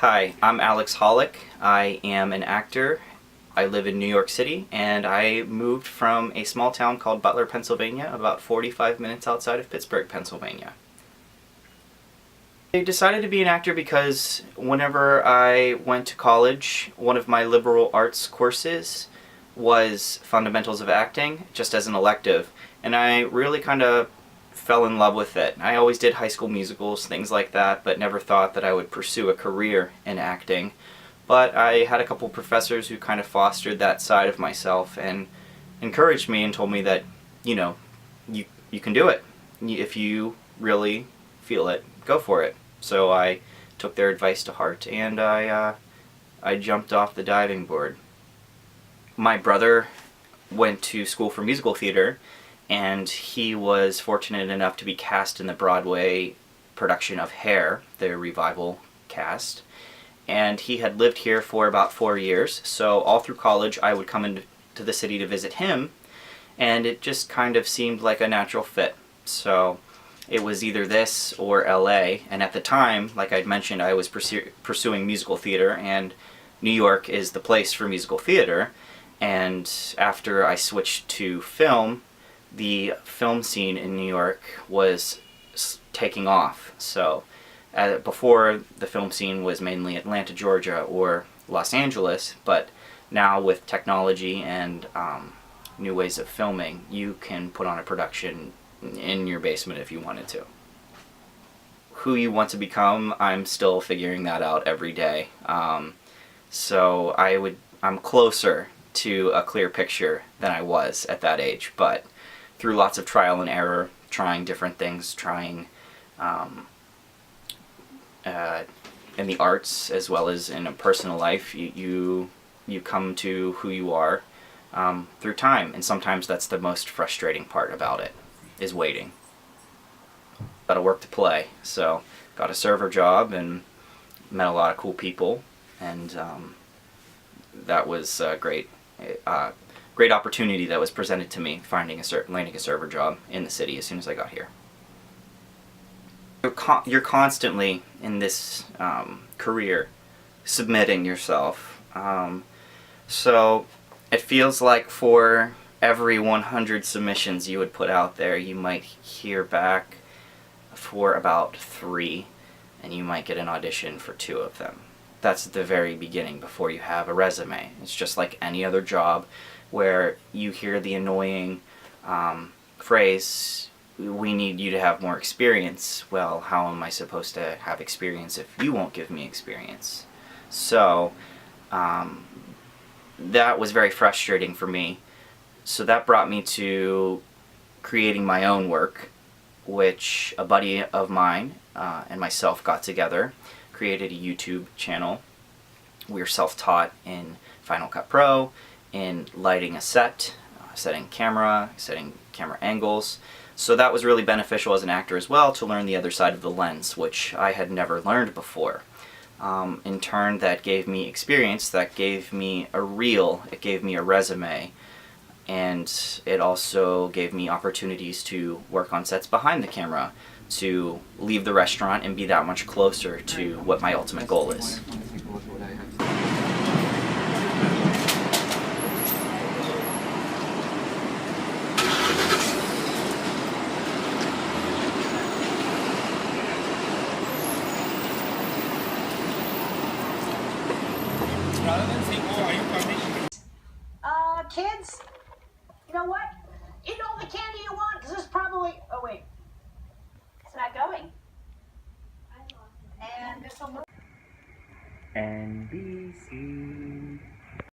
Hi, I'm Alex Hollick. I am an actor. I live in New York City, and I moved from a small town called Butler, Pennsylvania, about 45 minutes outside of Pittsburgh, Pennsylvania. I decided to be an actor because whenever I went to college, one of my liberal arts courses was Fundamentals of Acting, just as an elective, and I really kind of fell in love with it. I always did high school musicals, things like that, but never thought that I would pursue a career in acting. But I had a couple professors who kind of fostered that side of myself and encouraged me and told me that, you can do it. If you really feel it, go for it. So I took their advice to heart, and I jumped off the diving board. My brother went to school for musical theater, and he was fortunate enough to be cast in the Broadway production of Hair, the revival cast. And he had lived here for about 4 years, so all through college I would come into the city to visit him, and it just kind of seemed like a natural fit. So it was either this or LA, and at the time, like I'd mentioned, I was pursuing musical theater, and New York is the place for musical theater. And after I switched to film, the film scene in New York was taking off. So before, the film scene was mainly Atlanta, Georgia, or Los Angeles, but now with technology and new ways of filming, you can put on a production in your basement if you wanted to. Who you want to become, I'm still figuring that out every day. So I'm closer to a clear picture than I was at that age, but through lots of trial and error, trying different things, trying in the arts as well as in a personal life, you come to who you are through time, and sometimes that's the most frustrating part about it, is waiting. Gotta work to play, so got a server job and met a lot of cool people, and that was great. Great opportunity that was presented to me, landing a server job in the city as soon as I got here. You're constantly in this career submitting yourself. So it feels like for every 100 submissions you would put out there, you might hear back for about 3, and you might get an audition for 2 of them. That's at the very beginning, before you have a resume. It's just like any other job where you hear the annoying phrase, "We need you to have more experience." Well, how am I supposed to have experience if you won't give me experience? So that was very frustrating for me. So that brought me to creating my own work, which a buddy of mine and myself got together, created a YouTube channel. We were self-taught in Final Cut Pro, in lighting a set, setting camera angles. So that was really beneficial as an actor as well, to learn the other side of the lens, which I had never learned before. In turn, that gave me experience, that gave me a reel, it gave me a resume, and it also gave me opportunities to work on sets behind the camera, to leave the restaurant and be that much closer to what my ultimate goal is. Rather than saying, "Oh, are you coming?" Kids, you know what? Eat all the candy you want, because this probably... Oh, wait. It's not going. And there's some... NBC.